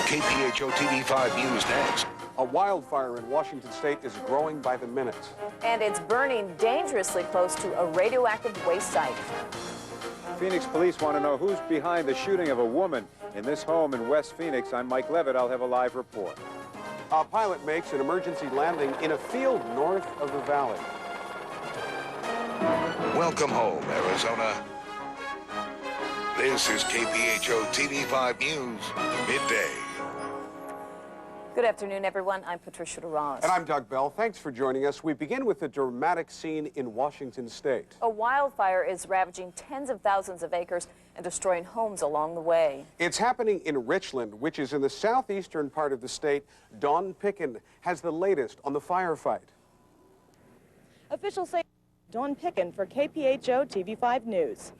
KPHO TV5 News next. A wildfire in Washington state is growing by the minute. And it's burning dangerously close to a radioactive waste site. Phoenix police want to know who's behind the shooting of a woman in this home in West Phoenix. I'm Mike Levitt. I'll have a live report. A pilot makes an emergency landing in a field north of the valley. Welcome home, Arizona. This is KPHO TV5 News, midday. Good afternoon, everyone. I'm Patricia DeRoss. And I'm Doug Bell. Thanks for joining us. We begin with a dramatic scene in Washington state. A wildfire is ravaging tens of thousands of acres and destroying homes along the way. It's happening in Richland, which is in the southeastern part of the state. Dawn Picken has the latest on the firefight. Officials say Dawn Picken for KPHO TV5 News.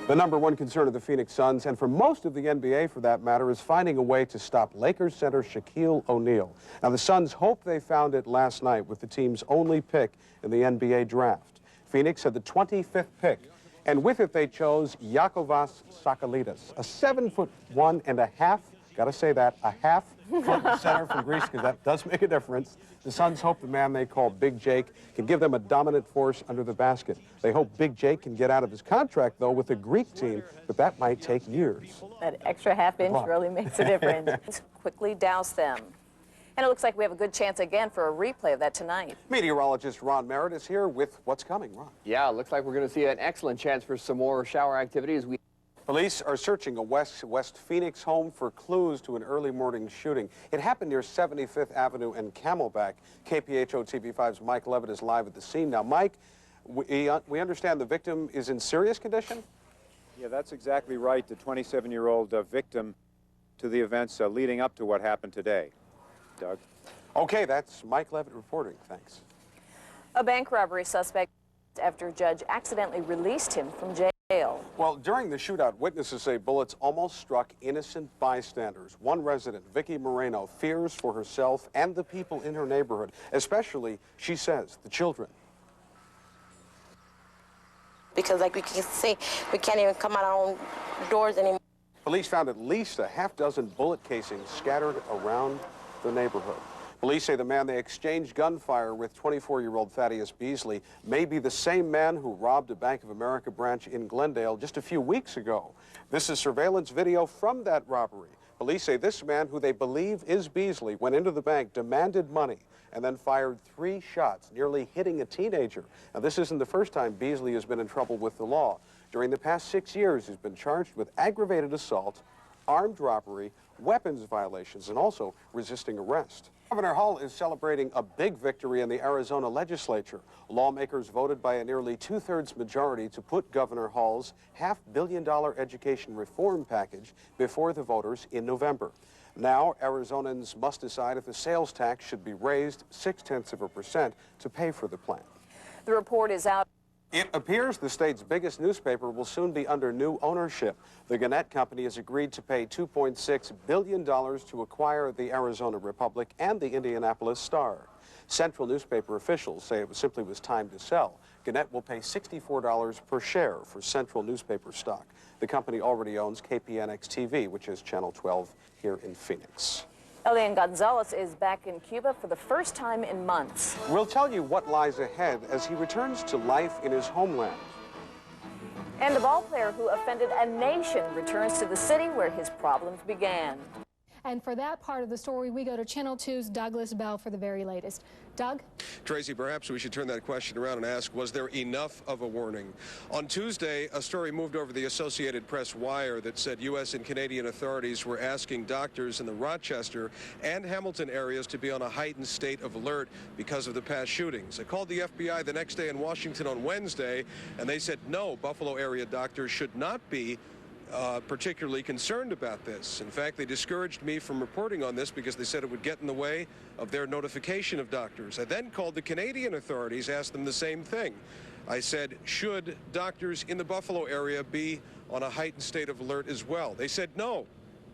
The #1 concern of the Phoenix Suns, and for most of the NBA for that matter, is finding a way to stop Lakers center Shaquille O'Neal. Now, the Suns hope they found it last night with the team's only pick in the NBA draft. Phoenix had the 25th pick, and with it they chose Yakovas Sakalidis, a 7'1½", gotta say that, a half-foot center from Greece, because that does make a difference. The Suns hope the man they call Big Jake can give them a dominant force under the basket. They hope Big Jake can get out of his contract, though, with the Greek team, but that might take years. That extra half-inch really makes a difference. Quickly douse them. And it looks like we have a good chance again for a replay of that tonight. Meteorologist Ron Merritt is here with what's coming. Ron. Yeah, it looks like we're going to see an excellent chance for some more shower activities. Police are searching a West Phoenix home for clues to an early morning shooting. It happened near 75th Avenue and Camelback. KPHO TV5's Mike Levitt is live at the scene. Now, Mike, we understand the victim is in serious condition? Yeah, that's exactly right. The 27-year-old victim to the events leading up to what happened today. Doug? Okay, that's Mike Levitt reporting. Thanks. A bank robbery suspect after a judge accidentally released him from jail. Well, during the shootout, witnesses say bullets almost struck innocent bystanders. One resident, Vicky Moreno, fears for herself and the people in her neighborhood, especially, she says, the children. Because like we can see, we can't even come out our own doors anymore. Police found at least a half-dozen bullet casings scattered around the neighborhood. Police say the man they exchanged gunfire with, 24-year-old Thaddeus Beasley, may be the same man who robbed a Bank of America branch in Glendale just a few weeks ago. This is surveillance video from that robbery. Police say this man, who they believe is Beasley, went into the bank, demanded money, and then fired 3 shots, nearly hitting a teenager. Now, this isn't the first time Beasley has been in trouble with the law. During the past 6 years, he's been charged with aggravated assault, armed robbery, weapons violations, and also resisting arrest. Governor Hull is celebrating a big victory in the Arizona legislature. Lawmakers voted by a nearly 2/3 majority to put Governor Hull's $500 million education reform package before the voters in November. Now, Arizonans must decide if the sales tax should be raised 0.6% to pay for the plan. The report is out. It appears the state's biggest newspaper will soon be under new ownership. The Gannett Company has agreed to pay $2.6 billion to acquire the Arizona Republic and the Indianapolis Star. Central newspaper officials say it simply was time to sell. Gannett will pay $64 per share for Central newspaper stock. The company already owns KPNX-TV, which is Channel 12 here in Phoenix. Elian Gonzalez is back in Cuba for the first time in months. We'll tell you what lies ahead as he returns to life in his homeland. And the ball player who offended a nation returns to the city where his problems began. And for that part of the story, we go to Channel 2's Douglas Bell for the very latest. Doug? Tracy, perhaps we should turn that question around and ask, was there enough of a warning? On Tuesday, a story moved over the Associated Press wire that said U.S. and Canadian authorities were asking doctors in the Rochester and Hamilton areas to be on a heightened state of alert because of the past shootings. I called the FBI the next day in Washington on Wednesday, and they said no, Buffalo area doctors should not be particularly concerned about this. In fact, they discouraged me from reporting on this because they said it would get in the way of their notification of doctors. I then called the Canadian authorities, asked them the same thing. I said, should doctors in the Buffalo area be on a heightened state of alert as well? They said no.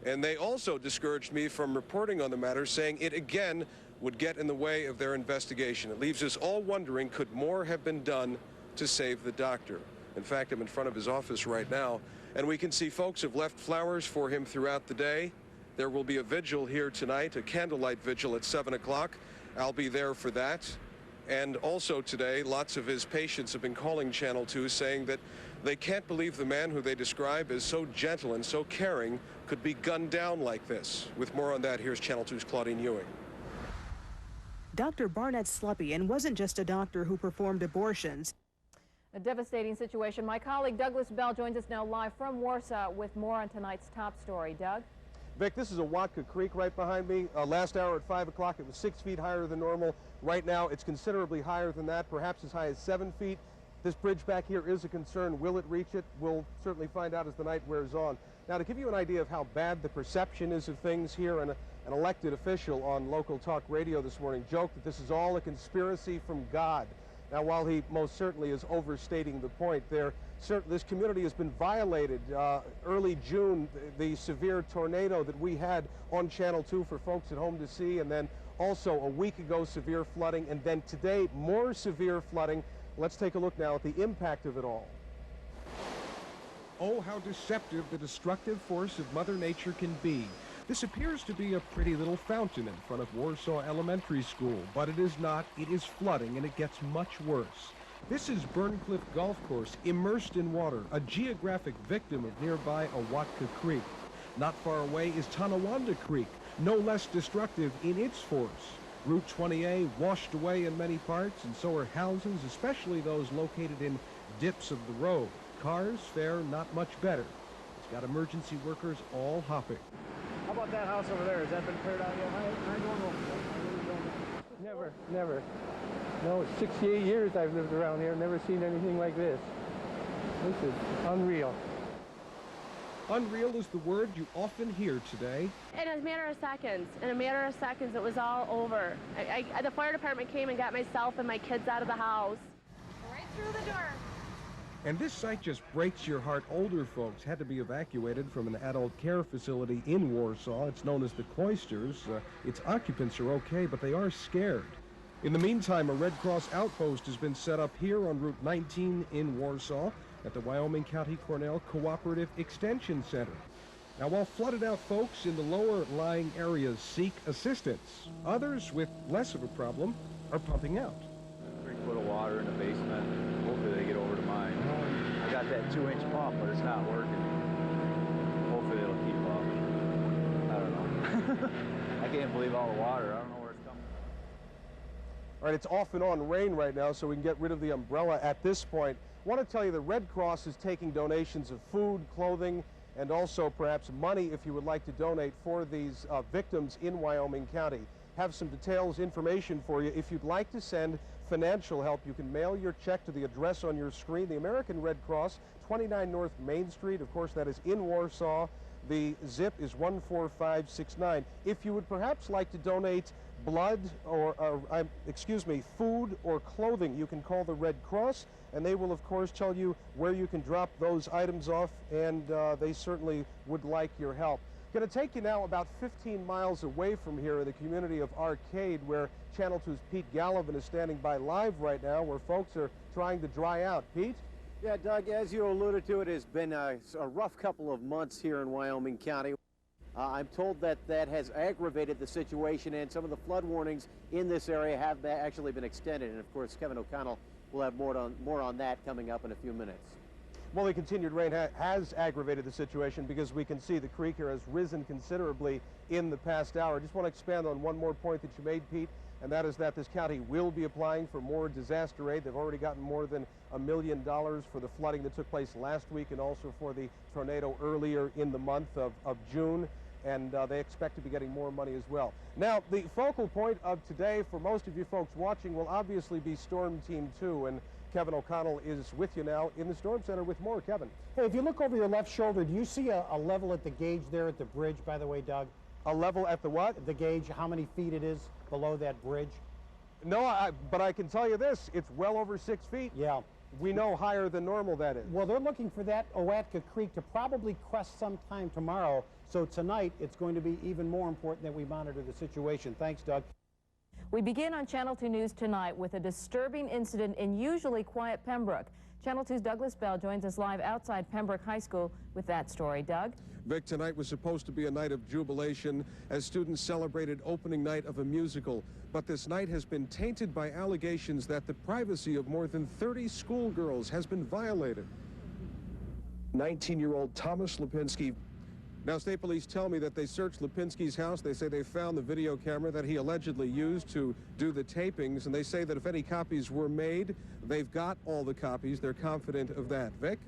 And they also discouraged me from reporting on the matter, saying it again would get in the way of their investigation. It leaves us all wondering, could more have been done to save the doctor? In fact, I'm in front of his office right now, and we can see folks have left flowers for him throughout the day. There will be a vigil here tonight, a candlelight vigil at 7 o'clock. I'll be there for that. And also today, lots of his patients have been calling Channel 2 saying that they can't believe the man who they describe as so gentle and so caring could be gunned down like this. With more on that, here's Channel 2's Claudine Ewing. Dr. Barnett Slepian wasn't just a doctor who performed abortions. A devastating situation. My colleague Douglas Bell joins us now live from Warsaw with more on tonight's top story. Doug? Vic, this is a Watka Creek right behind me. Last hour at 5 o'clock, it was 6 feet higher than normal. Right now, it's considerably higher than that, perhaps as high as 7 feet. This bridge back here is a concern. Will it reach it? We'll certainly find out as the night wears on. Now, to give you an idea of how bad the perception is of things here, an elected official on local talk radio this morning joked that this is all a conspiracy from God. Now, while he most certainly is overstating the point, this community has been violated. Early June, the severe tornado that we had on Channel 2 for folks at home to see, and then also a week ago, severe flooding, and then today, more severe flooding. Let's take a look now at the impact of it all. Oh, how deceptive the destructive force of Mother Nature can be. This appears to be a pretty little fountain in front of Warsaw Elementary School, but it is not. It is flooding, and it gets much worse. This is Burncliffe Golf Course, immersed in water, a geographic victim of nearby Awatka Creek. Not far away is Tonawanda Creek, no less destructive in its force. Route 20A washed away in many parts, and so are houses, especially those located in dips of the road. Cars fare not much better. It's got emergency workers all hopping. How about that house over there? Has that been cleared out yet? I don't know. Never. No, 68 years I've lived around here, never seen anything like this. This is unreal. Unreal is the word you often hear today. In a matter of seconds, it was all over. The fire department came and got myself and my kids out of the house. Right through the door. And this sight just breaks your heart. Older folks had to be evacuated from an adult care facility in Warsaw. It's known as the Cloisters. Its occupants are okay, but they are scared. In the meantime, a Red Cross outpost has been set up here on Route 19 in Warsaw at the Wyoming County Cornell Cooperative Extension Center. Now, while flooded out folks in the lower lying areas seek assistance, others with less of a problem are pumping out. 3 foot of water in the basement. Hopefully they get over to mine. I got that 2-inch pump, but it's not working. Hopefully it'll keep up. I don't know. I can't believe all the water. I don't know where it's coming from. All right, it's off and on rain right now, so we can get rid of the umbrella at this point. I want to tell you the Red Cross is taking donations of food, clothing, and also perhaps money if you would like to donate for these victims in Wyoming County. Have some details, information for you. If you'd like to send financial help, you can mail your check to the address on your screen. The American Red Cross, 29 North Main Street. Of course, that is in Warsaw. The zip is 14569. If you would perhaps like to donate blood or food or clothing, you can call the Red Cross, and they will, of course, tell you where you can drop those items off, and they certainly would like your help. Going to take you now about 15 miles away from here in the community of Arcade, where Channel 2's Pete Gallivan is standing by live right now, where folks are trying to dry out. Pete? Yeah, Doug, as you alluded to, it has been a rough couple of months here in Wyoming County. I'm told that has aggravated the situation, and some of the flood warnings in this area have actually been extended. And of course, Kevin O'Connell will have more on that coming up in a few minutes. Well, the continued rain has aggravated the situation because we can see the creek here has risen considerably in the past hour. I just want to expand on one more point that you made, Pete, and that is that this county will be applying for more disaster aid. They've already gotten more than $1 million for the flooding that took place last week and also for the tornado earlier in the month of June, and they expect to be getting more money as well. Now, the focal point of today for most of you folks watching will obviously be Storm Team 2, and Kevin O'Connell is with you now in the Storm Center with more. Kevin. Hey, if you look over your left shoulder, do you see a level at the gauge there at the bridge, by the way, Doug? A level at the what? The gauge, how many feet it is below that bridge? No, but I can tell you this, it's well over 6 feet. Yeah. We know higher than normal that is. Well, they're looking for that Awatka Creek to probably crest sometime tomorrow. So tonight, it's going to be even more important that we monitor the situation. Thanks, Doug. We begin on Channel 2 News tonight with a disturbing incident in usually quiet Pembroke. Channel 2's Douglas Bell joins us live outside Pembroke High School with that story. Doug? Vic, tonight was supposed to be a night of jubilation as students celebrated opening night of a musical. But this night has been tainted by allegations that the privacy of more than 30 schoolgirls has been violated. 19-year-old Thomas Lipinski. Now, state police tell me that they searched Lipinski's house. They say they found the video camera that he allegedly used to do the tapings, and they say that if any copies were made, they've got all the copies. They're confident of that. Vic?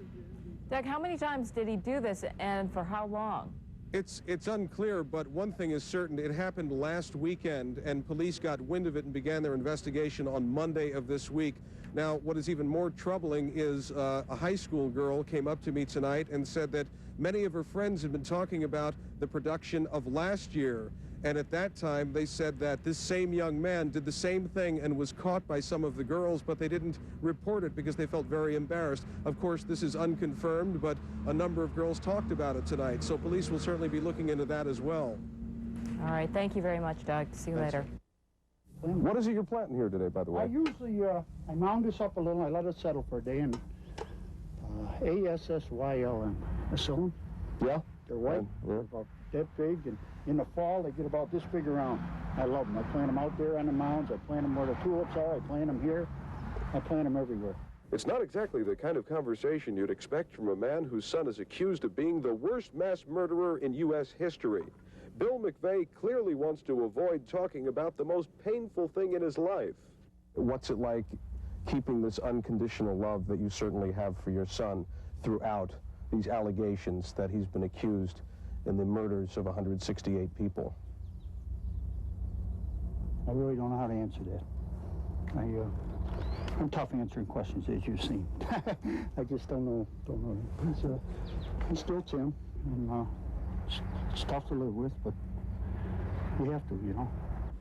Doug, how many times did he do this and for how long? It's unclear, but one thing is certain. It happened last weekend, and police got wind of it and began their investigation on Monday of this week. Now, what is even more troubling is a high school girl came up to me tonight and said that many of her friends had been talking about the production of last year. And at that time, they said that this same young man did the same thing and was caught by some of the girls, but they didn't report it because they felt very embarrassed. Of course, this is unconfirmed, but a number of girls talked about it tonight. So police will certainly be looking into that as well. All right. Thank you very much, Doug. See you later. What is it you're planting here today, by the way? I usually, I mound this up a little, I let it settle for a day, and ASSYLM. Asylum? Yeah. They're white, they're about that big, and in the fall they get about this big around. I love them. I plant them out there on the mounds, I plant them where the tulips are, I plant them here, I plant them everywhere. It's not exactly the kind of conversation you'd expect from a man whose son is accused of being the worst mass murderer in U.S. history. Bill McVeigh clearly wants to avoid talking about the most painful thing in his life. What's it like keeping this unconditional love that you certainly have for your son throughout these allegations that he's been accused in the murders of 168 people? I really don't know how to answer that. I'm tough answering questions, as you've seen. I just don't know. He's still Tim, and it's tough to live with, but we have to, you know.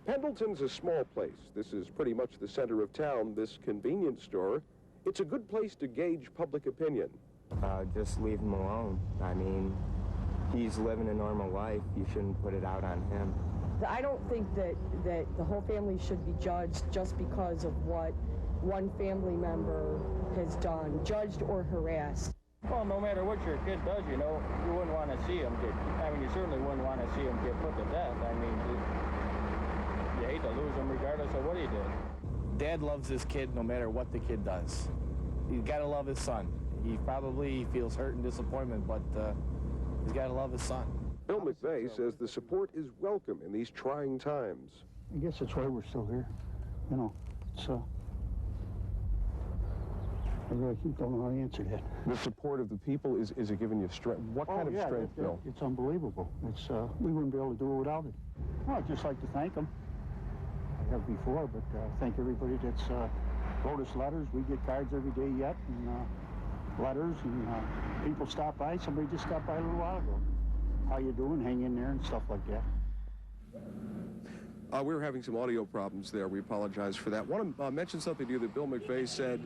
Pendleton's a small place. This is pretty much the center of town, this convenience store. It's a good place to gauge public opinion. Just leave him alone. I mean, he's living a normal life. You shouldn't put it out on him. I don't think that the whole family should be judged just because of what one family member has done, judged or harassed. Well, no matter what your kid does, you know, you wouldn't want to see him get, I mean, you certainly wouldn't want to see him get put to death. I mean, you hate to lose him regardless of what he did. Dad loves his kid no matter what the kid does. He's got to love his son. He probably feels hurt and disappointment, but he's got to love his son. Bill McVeigh says the support is welcome in these trying times. I guess that's why we're still here. You know, it's I really don't know how to answer that. The support of the people, is it giving you strength? What kind of strength, Bill? It's unbelievable. It's we wouldn't be able to do it without it. Well, I'd just like to thank them. I have before, but thank everybody that's wrote us letters. We get cards every day yet, and letters, and people stop by. Somebody just stopped by a little while ago. How you doing? Hang in there and stuff like that. We were having some audio problems there. We apologize for that. I want to mention something to you that Bill McVeigh said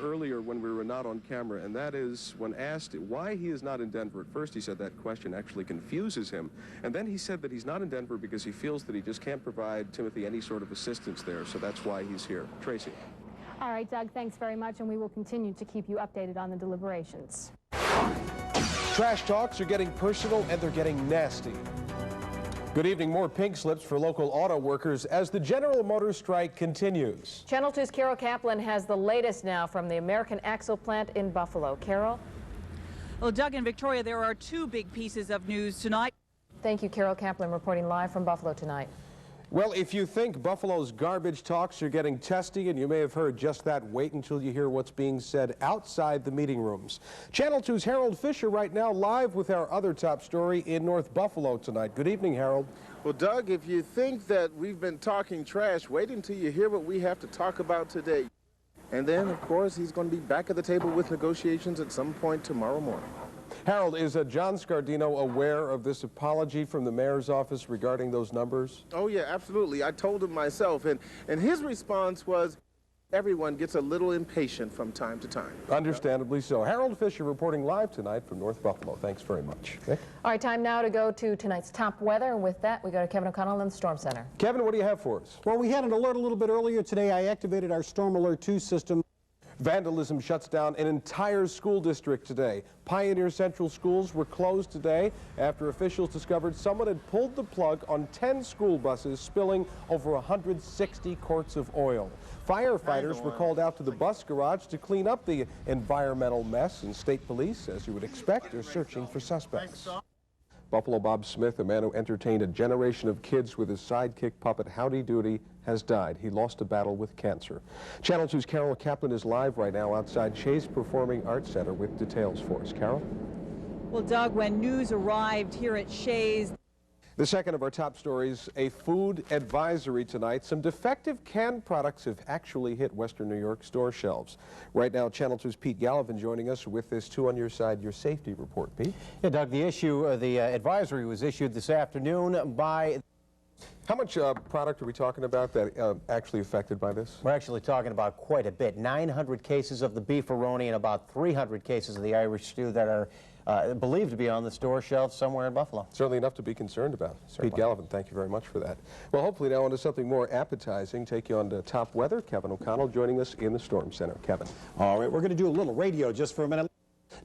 earlier when we were not on camera, and that is when asked why he is not in Denver. At first he said that question actually confuses him, and then he said that he's not in Denver because he feels that he just can't provide Timothy any sort of assistance there, so that's why he's here. Tracy. All right, Doug, thanks very much, and we will continue to keep you updated on the deliberations. Trash talks are getting personal and they're getting nasty. Good evening. More pink slips for local auto workers as the General Motors strike continues. Channel 2's Carol Kaplan has the latest now from the American Axle plant in Buffalo. Carol? Well, Doug and Victoria, there are two big pieces of news tonight. Thank you, Carol Kaplan, reporting live from Buffalo tonight. Well, if you think Buffalo's garbage talks are getting testy, and you may have heard just that, wait until you hear what's being said outside the meeting rooms. Channel 2's Harold Fisher right now live with our other top story in North Buffalo tonight. Good evening, Harold. Well, Doug, if you think that we've been talking trash, wait until you hear what we have to talk about today. And then, of course, he's going to be back at the table with negotiations at some point tomorrow morning. Harold, is John Scardino aware of this apology from the mayor's office regarding those numbers? Oh, yeah, absolutely. I told him myself, and his response was, everyone gets a little impatient from time to time. Understandably so. Harold Fisher reporting live tonight from North Buffalo. Thanks very much. Okay. All right, time now to go to tonight's top weather. And with that, we go to Kevin O'Connell in the Storm Center. Kevin, what do you have for us? Well, we had an alert a little bit earlier today. I activated our Storm Alert 2 system. Vandalism shuts down an entire school district today. Pioneer Central schools were closed today after officials discovered someone had pulled the plug on 10 school buses, spilling over 160 quarts of oil. Firefighters were called out to the bus garage to clean up the environmental mess, and state police, as you would expect, are searching for suspects. Buffalo Bob Smith, a man who entertained a generation of kids with his sidekick puppet Howdy Doody, has died. He lost a battle with cancer. Channel 2's Carol Kaplan is live right now outside Shays Performing Arts Center with details for us. Carol? Well, Doug, when news arrived here at Shays... The second of our top stories, a food advisory tonight. Some defective canned products have actually hit Western New York store shelves. Right now, Channel 2's Pete Gallivan joining us with this Two on Your Side, Your Safety report. Pete? Yeah, Doug, the advisory was issued this afternoon by... How much product are we talking about that actually affected by this? We're actually talking about quite a bit. 900 cases of the beefaroni and about 300 cases of the Irish stew that are believed to be on the store shelves somewhere in Buffalo. Certainly enough to be concerned about. Certainly. Pete Gallivan, thank you very much for that. Well, hopefully now onto something more appetizing. Take you on to top weather. Kevin O'Connell joining us in the Storm Center. Kevin. All right, we're going to do a little radio just for a minute.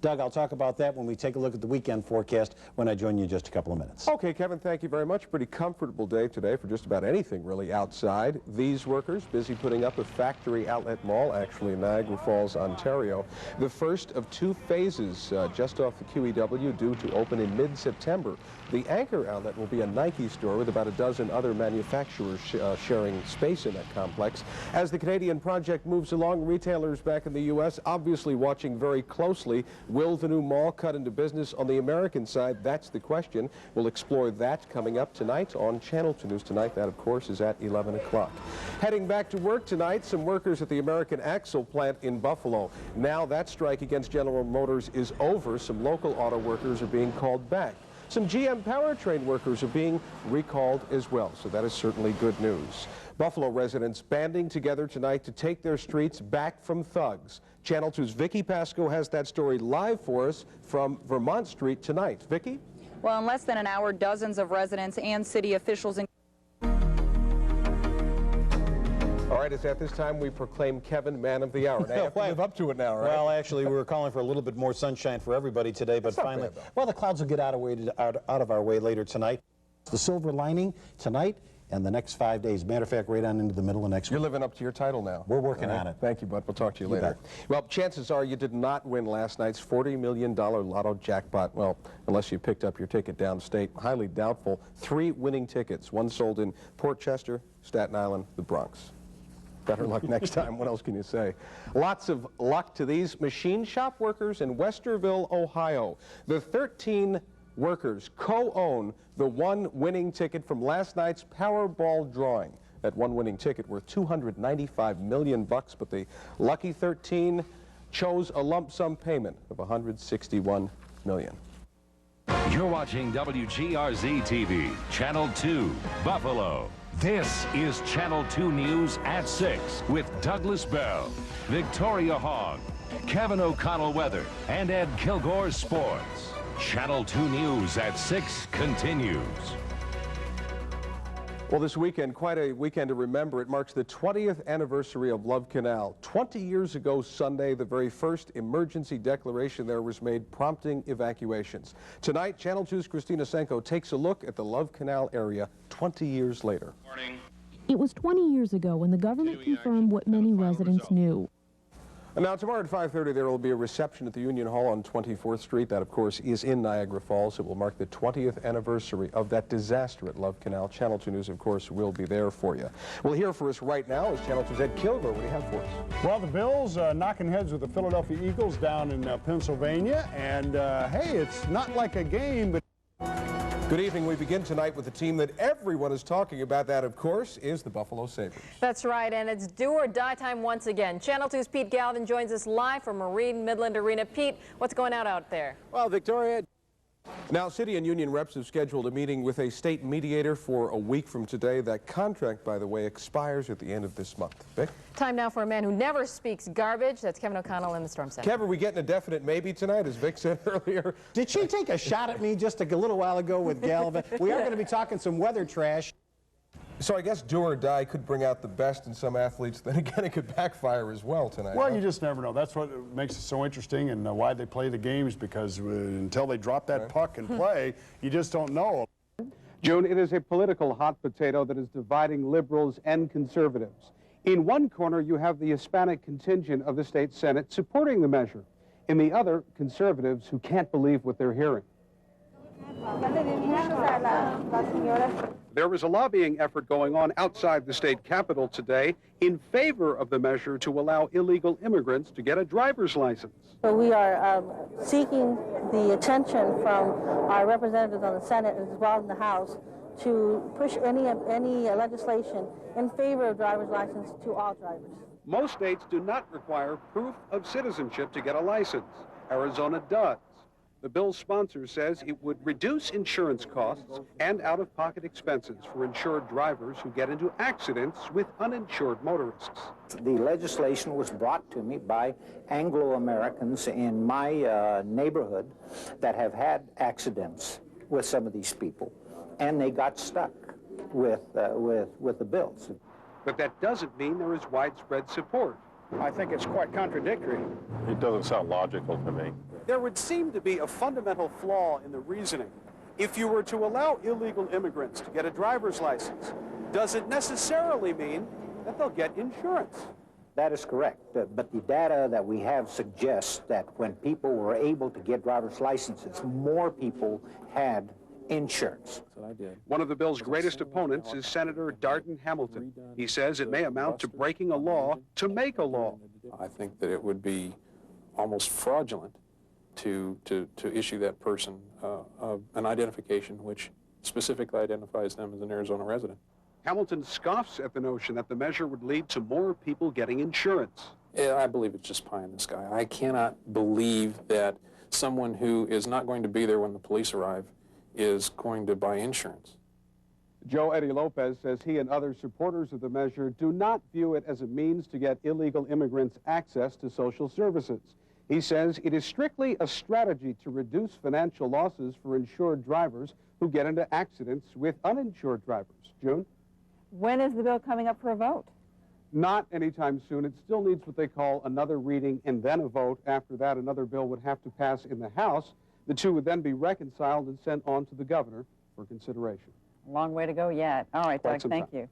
Doug, I'll talk about that when we take a look at the weekend forecast when I join you in just a couple of minutes. Okay, Kevin, thank you very much. Pretty comfortable day today for just about anything really outside. These workers busy putting up a factory outlet mall, actually in Niagara Falls, Ontario. The first of two phases just off the QEW due to open in mid-September. The anchor outlet will be a Nike store with about a dozen other manufacturers sharing space in that complex. As the Canadian project moves along, retailers back in the U.S. obviously watching very closely. Will the new mall cut into business on the American side? That's the question. We'll explore that coming up tonight on Channel 2 News Tonight. That, of course, is at 11 o'clock. Heading back to work tonight, some workers at the American Axle plant in Buffalo. Now that strike against General Motors is over. Some local auto workers are being called back. Some GM powertrain workers are being recalled as well, so that is certainly good news. Buffalo residents banding together tonight to take their streets back from thugs. Channel 2's Vicki Pasco has that story live for us from Vermont Street tonight. Vicki? Well, in less than an hour, dozens of residents and city officials... All right, it's at this time we proclaim Kevin Man of the Hour. Now, you have to live up to it now, right? Well, actually, we were calling for a little bit more sunshine for everybody today, but finally, well, the clouds will get out of our way later tonight. The silver lining tonight and the next 5 days. Matter of fact, right on into the middle of next week. You're living up to your title now. We're working on it. Thank you, bud. We'll talk to you later. Well, chances are you did not win last night's $40 million lotto jackpot. Well, unless you picked up your ticket downstate. Highly doubtful. 3 winning tickets. One sold in Port Chester, Staten Island, the Bronx. Better luck next time. What else can you say? Lots of luck to these machine shop workers in Westerville, Ohio. The 13 workers co-own the one winning ticket from last night's Powerball drawing. That one winning ticket worth $295 million, but the lucky 13 chose a lump sum payment of $161 million. You're watching WGRZ TV, Channel 2, Buffalo. This is Channel 2 News at 6 with Douglas Bell, Victoria Hogg, Kevin O'Connell Weather, and Ed Kilgore Sports. Channel 2 News at 6 continues. Well, this weekend, quite a weekend to remember. It marks the 20th anniversary of Love Canal. 20 years ago Sunday, the very first emergency declaration there was made, prompting evacuations. Tonight, Channel 2's Christina Senko takes a look at the Love Canal area 20 years later. It was 20 years ago when the government confirmed what many residents knew. And now tomorrow at 5:30 there will be a reception at the Union Hall on 24th Street. That, of course, is in Niagara Falls. It will mark the 20th anniversary of that disaster at Love Canal. Channel 2 News, of course, will be there for you. Well, here for us right now is Channel 2's Ed Kilgore. What do you have for us? Well, the Bills knocking heads with the Philadelphia Eagles down in Pennsylvania. And, hey, it's not like a game, but... Good evening. We begin tonight with a team that everyone is talking about. That, of course, is the Buffalo Sabres. That's right, and it's do or die time once again. Channel 2's Pete Gallivan joins us live from Marine Midland Arena. Pete, what's going on out there? Well, Victoria... Now, city and union reps have scheduled a meeting with a state mediator for a week from today. That contract, by the way, expires at the end of this month. Vic? Time now for a man who never speaks garbage. That's Kevin O'Connell in the Storm Center. Kevin, are we getting a definite maybe tonight, as Vic said earlier? Did she take a shot at me just a little while ago with Gallivan? We are going to be talking some weather trash. So I guess do or die could bring out the best in some athletes. Then again, it could backfire as well tonight. Well, you just never know. That's what makes it so interesting and why they play the games, because until they drop that puck and play, you just don't know. June, it is a political hot potato that is dividing liberals and conservatives. In one corner, you have the Hispanic contingent of the state Senate supporting the measure. In the other, conservatives who can't believe what they're hearing. There was a lobbying effort going on outside the state capitol today in favor of the measure to allow illegal immigrants to get a driver's license. So we are seeking the attention from our representatives on the Senate as well as in the House to push any legislation in favor of driver's license to all drivers. Most states do not require proof of citizenship to get a license. Arizona does. The bill's sponsor says it would reduce insurance costs and out-of-pocket expenses for insured drivers who get into accidents with uninsured motorists. The legislation was brought to me by Anglo-Americans in my neighborhood that have had accidents with some of these people, and they got stuck with the bills. But that doesn't mean there is widespread support. I think it's quite contradictory. It doesn't sound logical to me. There would seem to be a fundamental flaw in the reasoning. If you were to allow illegal immigrants to get a driver's license, does it necessarily mean that they'll get insurance? That is correct, but the data that we have suggests that when people were able to get driver's licenses, more people had insurance. One of the bill's greatest opponents is Senator Darden Hamilton. He says it may amount to breaking a law to make a law. I think that it would be almost fraudulent to issue that person an identification which specifically identifies them as an Arizona resident. Hamilton scoffs at the notion that the measure would lead to more people getting insurance. I believe it's just pie in the sky. I cannot believe that someone who is not going to be there when the police arrive is going to buy insurance. Joe Eddie Lopez says he and other supporters of the measure do not view it as a means to get illegal immigrants access to social services. He says it is strictly a strategy to reduce financial losses for insured drivers who get into accidents with uninsured drivers. June? When is the bill coming up for a vote? Not anytime soon. It still needs what they call another reading and then a vote. After that, another bill would have to pass in the House. The two would then be reconciled and sent on to the governor for consideration. A long way to go yet. All right, Doug, thank time. you.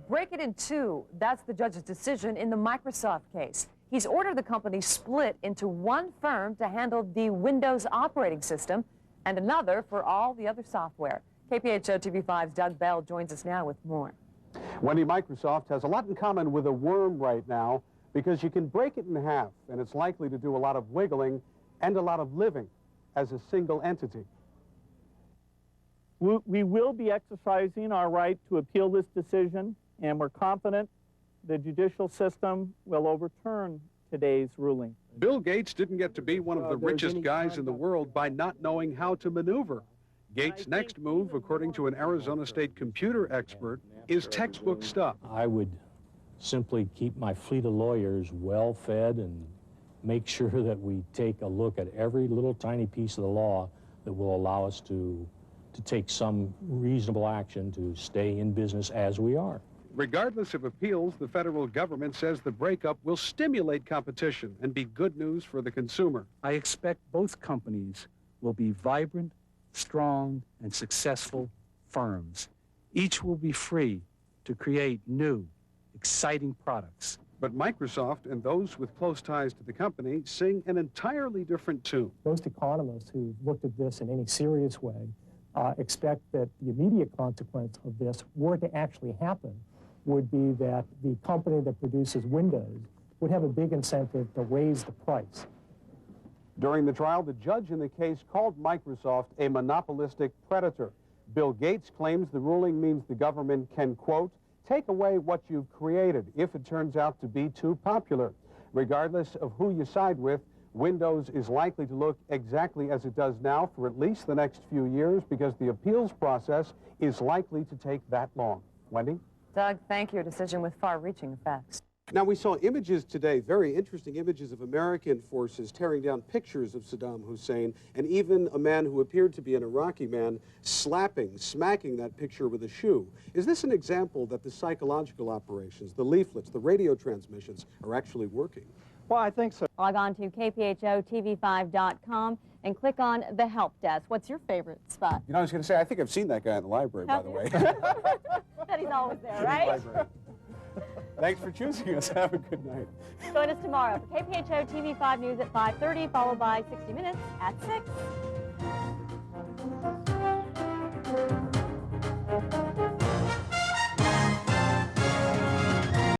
Break it in two. That's the judge's decision in the Microsoft case. He's ordered the company split into one firm to handle the Windows operating system and another for all the other software. KPHO TV5's Doug Bell joins us now with more. Wendy, Microsoft has a lot in common with a worm right now because you can break it in half, and it's likely to do a lot of wiggling and a lot of living as a single entity. We will be exercising our right to appeal this decision, and we're confident the judicial system will overturn today's ruling. Bill Gates didn't get to be one of the richest guys in the world by not knowing how to maneuver. Gates' next move, according to an Arizona State computer expert, is textbook stuff. I would simply keep my fleet of lawyers well fed and make sure that we take a look at every little tiny piece of the law that will allow us to take some reasonable action to stay in business as we are. Regardless of appeals, the federal government says the breakup will stimulate competition and be good news for the consumer. I expect both companies will be vibrant, strong, and successful firms. Each will be free to create new, exciting products. But Microsoft and those with close ties to the company sing an entirely different tune. Most economists who looked at this in any serious way expect that the immediate consequence of this, were it to actually happen, would be that the company that produces Windows would have a big incentive to raise the price. During the trial, the judge in the case called Microsoft a monopolistic predator. Bill Gates claims the ruling means the government can, quote, take away what you've created if it turns out to be too popular. Regardless of who you side with, Windows is likely to look exactly as it does now for at least the next few years because the appeals process is likely to take that long. Wendy? Doug, thank you. A decision with far-reaching effects. Now, we saw images today, very interesting images of American forces tearing down pictures of Saddam Hussein, and even a man who appeared to be an Iraqi man smacking that picture with a shoe. Is this an example that the psychological operations, the leaflets, the radio transmissions are actually working? Well, I think so. Log on to kphotv5.com and click on the help desk. What's your favorite spot? You know, I was going to say, I think I've seen that guy in the library, by the way. That he's always there, right? Thanks for choosing us. Have a good night. Join us tomorrow for KPHO TV 5 News at 5:30, followed by 60 Minutes at 6.